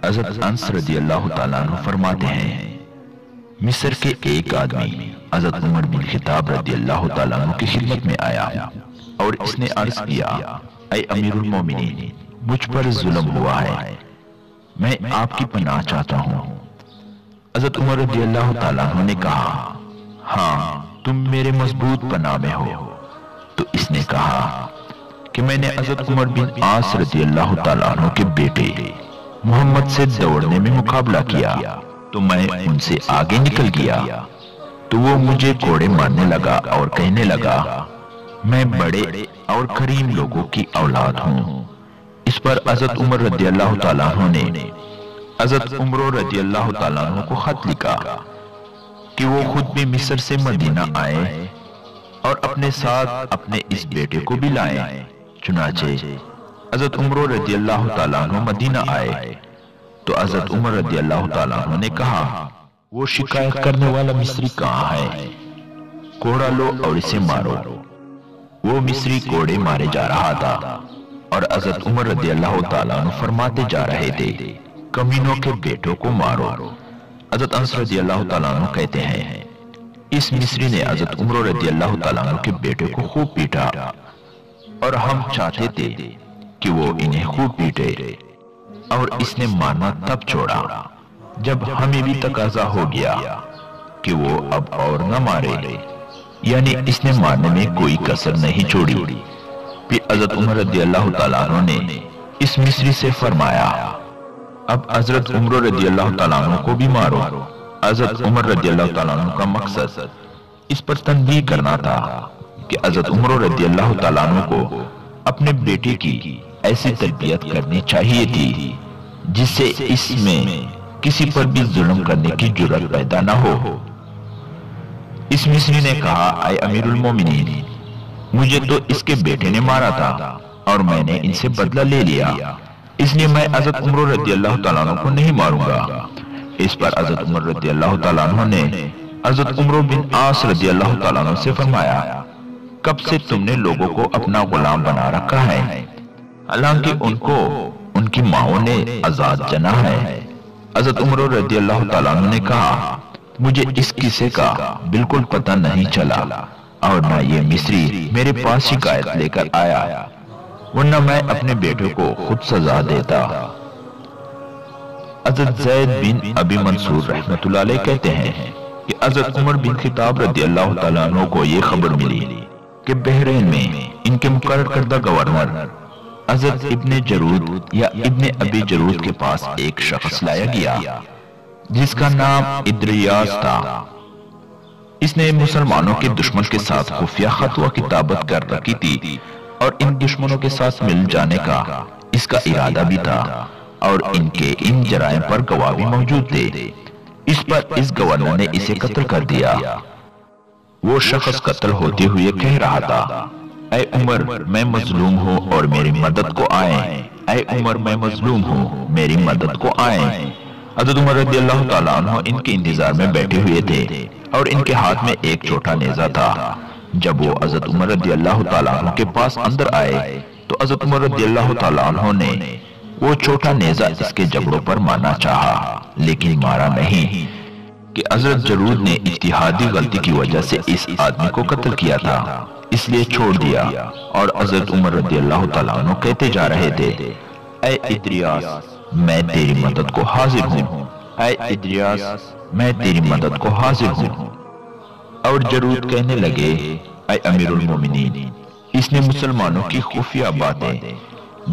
حضرت انس رضی اللہ تعالیٰ عنہ فرماتے ہیں، مصر کے ایک آدمی حضرت عمر بن خطاب رضی اللہ تعالیٰ عنہ کی خدمت میں آیا اور اس نے عرض کیا، اے امیر المومنین، مجھ پر ظلم ہوا ہے، میں آپ کی پناہ چاہتا ہوں۔ حضرت عمر رضی اللہ تعالیٰ عنہ نے کہا، ہاں تم میرے مضبوط پناہ میں ہو۔ تو اس نے کہا کہ میں نے حضرت عمر بن عاص رضی اللہ تعالیٰ عنہ کے بیٹے محمد سے دوڑنے میں مقابلہ کیا تو میں ان سے آگے نکل گیا، تو وہ مجھے کوڑے مارنے لگا اور کہنے لگا، میں بڑے اور کریم لوگوں کی اولاد ہوں۔ اس پر حضرت عمر رضی اللہ تعالیٰ عنہ نے حضرت عمر رضی اللہ تعالیٰ عنہ کو خط لکھا کہ وہ خود بھی مصر سے مدینہ آئے اور اپنے ساتھ اپنے اس بیٹے کو بھی لائیں۔ چنانچہ حضرت عمر رضی اللہ تعالیٰ عنہ مدینہ آئے تو حضرت عمر رضی اللہ تعالیٰ عنہ نے کہا، وہ شکایت کرنے والا مصری کہاں ہے؟ کوڑا لو اور اسے مارو۔ وہ مصری کوڑے مارے جا رہا تھا اور حضرت عمر رضی اللہ تعالیٰ عنہ فرماتے جا رہے تھے، کمینوں کے بیٹوں کو مارو۔ حضرت انس رضی اللہ تعالیٰ عنہ کہتے ہیں، اس مصری نے حضرت عمر رضی اللہ تعالیٰ عنہ کے بیٹے کو خوب پیٹا اور ہم چاہتے تھے کہ وہ انہیں خوب پیٹے، اور اس نے مارنا تب چھوڑا جب ہمیں بھی تقاضا ہو گیا کہ وہ اب اور نہ مارے، یعنی اس نے مارنے میں کوئی کسر نہیں چھوڑی۔ پھر حضرت عمر رضی اللہ تعالیٰ عنہ نے اس مصری سے فرمایا، اب حضرت عمر رضی اللہ تعالیٰ عنہ کو بھی مارو۔ حضرت عمر رضی اللہ تعالیٰ عنہ کا مقصد اس پر تنبیہ کرنا تھا کہ حضرت عمر رضی اللہ تعالیٰ عنہ کو اپنے بیٹے کی ایسی تربیت کرنی چاہیے تھی جس سے اس میں کسی پر بھی ظلم کرنے کی جرات پیدا نہ ہو۔ اس مصری نے کہا، اے امیر المومنین، مجھے تو اس کے بیٹے نے مارا تھا اور میں نے ان سے بدلہ لے لیا، اس لیے میں حضرت عمر رضی اللہ تعالیٰ عنہ کو نہیں ماروں گا۔ اس پر حضرت عمر رضی اللہ تعالیٰ عنہ نے حضرت عمر بن عاص رضی اللہ تعالیٰ عنہ سے فرمایا، کب سے تم نے لوگوں کو اپنا غلام بنا رکھا ہے؟ حالانکہ ان کو ان کی ماؤں نے آزاد جنا ہے۔ حضرت عمر رضی اللہ تعالیٰ عنہ نے کہا، مجھے اس قصے کا بالکل پتہ نہیں چلا اور نہ یہ مصری میرے پاس شکایت لے کر آیا، ورنہ میں اپنے بیٹے کو خود سزا دیتا۔ حضرت زید بن ابی منصور رحمۃ اللہ علیہ کہتے ہیں کہ حضرت عمر بن خطاب رضی اللہ تعالیٰ عنہ کو یہ خبر ملی کہ بحرین میں ان کے مقرر کردہ گورنر حضرت ابن جرود یا ابن ابی جرود کے پاس ایک شخص لایا گیا جس کا نام ادریاس تھا۔ اس نے مسلمانوں کے دشمن کے ساتھ خفیہ خط و کتابت کر رکھی تھی اور ان دشمنوں کے ساتھ مل جانے کا اس کا ارادہ بھی تھا، اور ان کے ان جرائم پر گواہ بھی موجود تھے۔ اس پر اس گورنر نے اسے قتل کر دیا۔ وہ شخص قتل ہوتے ہوئے کہہ رہا تھا، اے عمر میں مظلوم ہوں اور میری مدد کو آئیں، اے عمر میں مظلوم ہوں میری مدد کو آئیں۔ حضرت عمر رضی اللہ تعالیٰ عنہ ان کے انتظار میں بیٹھے ہوئے تھے اور ان کے ہاتھ میں ایک چھوٹا نیزہ تھا۔ جب وہ حضرت عمر رضی اللہ تعالیٰ عنہ کے پاس اندر آئے تو حضرت عمر رضی اللہ تعالیٰ عنہ نے وہ چھوٹا نیزہ اس کے جبڑوں پر مارنا چاہا لیکن مارا نہیں، کہ حضرت جرود نے اجتہادی غلطی کی وجہ سے اس آدمی کو قتل کیا تھا، اس لیے چھوڑ دیا۔ اور حضرت عمر رضی اللہ تعالیٰ عنہ کہتے جا رہے تھے، اے ادریاس میں تیری مدد کو حاضر ہوں، اے ادریاس میں تیری مدد کو حاضر ہوں۔ اور جرود کہنے لگے، اے امیر المومنین، اس نے مسلمانوں کی خفیہ باتیں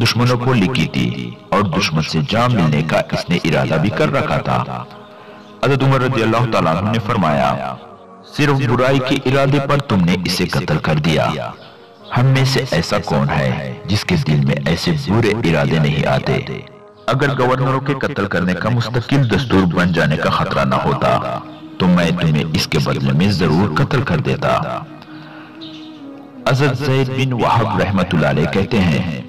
دشمنوں کو لکھی تھی اور دشمن سے جان ملنے کا اس نے ارادہ بھی کر رکھا تھا۔ حضرت عمر رضی اللہ تعالیٰ عنہ نے فرمایا، صرف برائی کے ارادے پر تم نے اسے قتل کر دیا۔ ہم میں سے ایسا کون ہے جس کے دل میں ایسے برے ارادے نہیں آتے؟ اگر گورنروں کے قتل کرنے کا مستقل دستور بن جانے کا خطرہ نہ ہوتا تو میں تمہیں اس کے بدلے میں ضرور قتل کر دیتا۔ حضرت زید بن وہب رحمۃ اللہ علیہ کہتے ہیں،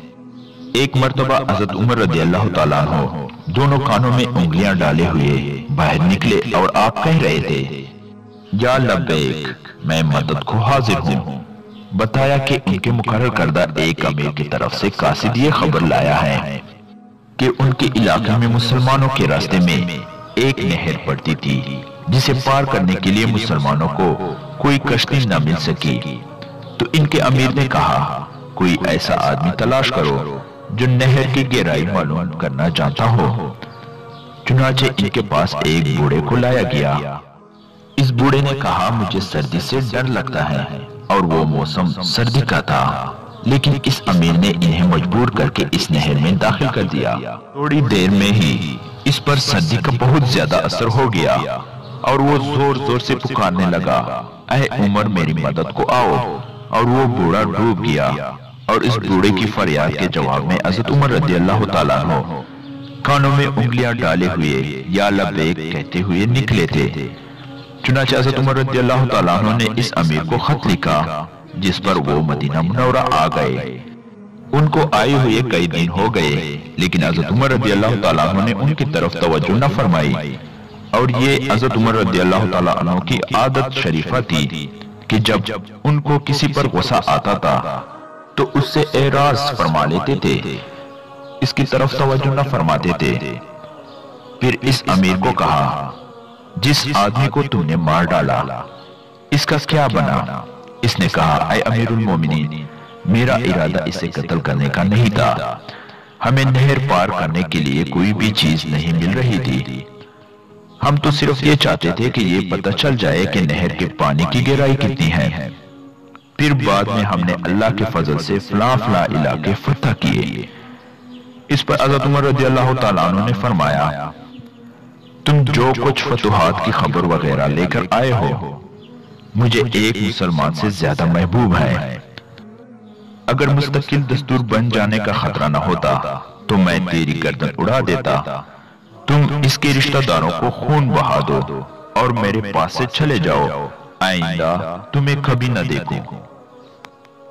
ایک مرتبہ حضرت عمر رضی اللہ تعالیٰ عنہ دونوں کانوں میں انگلیاں ڈالے ہوئے باہر نکلے اور آپ کہہ رہے تھے، یا لبیک میں مدد کو حاضر ہوں۔ بتایا کہ ان کے مقرر کردہ ایک امیر کی طرف سے قاصد یہ خبر لایا ہے کہ ان کے علاقے میں مسلمانوں کے راستے میں ایک نہر پڑتی تھی جسے پار کرنے کے لیے مسلمانوں کو کوئی کشتی نہ مل سکی۔ تو ان کے امیر نے کہا کوئی ایسا آدمی تلاش کرو جو نہر کی گہرائی معلوم کرنا جانتا ہو۔ چنانچہ ان کے پاس ایک بوڑھے کو لایا گیا۔ اس بوڑھے نے کہا مجھے سردی سے ڈر لگتا ہے، اور وہ موسم سردی کا تھا، لیکن اس امیر نے انہیں مجبور کر کے اس نہر میں داخل کر دیا۔ تھوڑی دیر میں ہی اس پر سردی کا بہت زیادہ اثر ہو گیا اور وہ زور زور سے پکارنے لگا، اے عمر میری مدد کو آؤ، اور وہ بوڑھا ڈوب گیا۔ اور اس بوڑھے کی فریاد کے جواب میں حضرت عمر رضی اللہ تعالیٰ عنہ کانوں میں انگلیاں ڈالے ہوئے یا لبیک کہتے ہوئے نکلے تھے۔ چنانچہ حضرت عمر رضی اللہ تعالیٰ عنہ نے اس امیر کو خط لکھا جس پر وہ مدینہ منورہ آ گئے۔ ان کو آئے ہوئے کئی دن ہو گئے، لیکن حضرت عمر رضی اللہ تعالیٰ عنہ نے ان کی طرف توجہ نہ فرمائی، اور یہ حضرت عمر رضی اللہ تعالیٰ عنہ کی عادت شریفہ تھی کہ جب ان کو کسی پر غصہ آتا تھا تو اس سے اعراض فرما لیتے تھے، اس کی طرف توجہ نہ فرماتے تھے۔ پھر اس امیر کو کہا جس آدمی کو تم نے مار ڈالا اس کا کیا بنا؟ اس نے کہا اے امیر المومنین، میرا ارادہ اسے قتل کرنے کا نہیں تھا، ہمیں نہر پار کرنے کے لیے کوئی بھی چیز نہیں مل رہی تھی، ہم تو صرف یہ چاہتے تھے کہ یہ پتہ چل جائے کہ نہر کے پانی کی گہرائی کتنی ہے۔ پھر بعد میں ہم نے اللہ کے فضل سے فلاں فلاں علاقے فتح کیے۔ اس پر حضرت عمر رضی اللہ تعالیٰ عنہ نے فرمایا تم جو کچھ فتوحات کی خبر وغیرہ لے کر آئے ہو مجھے ایک مسلمان سے زیادہ محبوب ہے۔ اگر مستقل دستور بن جانے کا خطرہ نہ ہوتا تو میں تیری گردن اڑا دیتا۔ تم اس کے رشتہ داروں کو خون بہا دو اور میرے پاس سے چلے جاؤ، آئندہ تمہیں کبھی نہ دیکھوں۔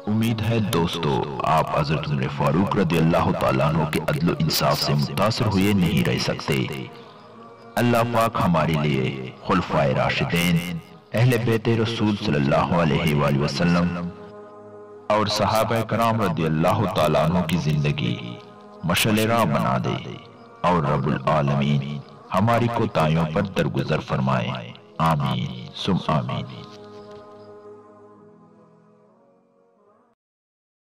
امید ہے دوستو آپ حضرت عمر فاروق رضی اللہ تعالیٰ عنہ کے عدل و انصاف سے متاثر ہوئے نہیں رہ سکتے۔ اللہ پاک ہمارے لیے خلفائے راشدین، اہل بیت رسول صلی اللہ علیہ وآلہ وسلم اور صحابہ کرام رضی اللہ تعالیٰ عنہ کی زندگی مشعل راہ بنا دے، اور رب العالمین ہماری کوتاہیوں پر درگزر فرمائے، آمین ثم آمین۔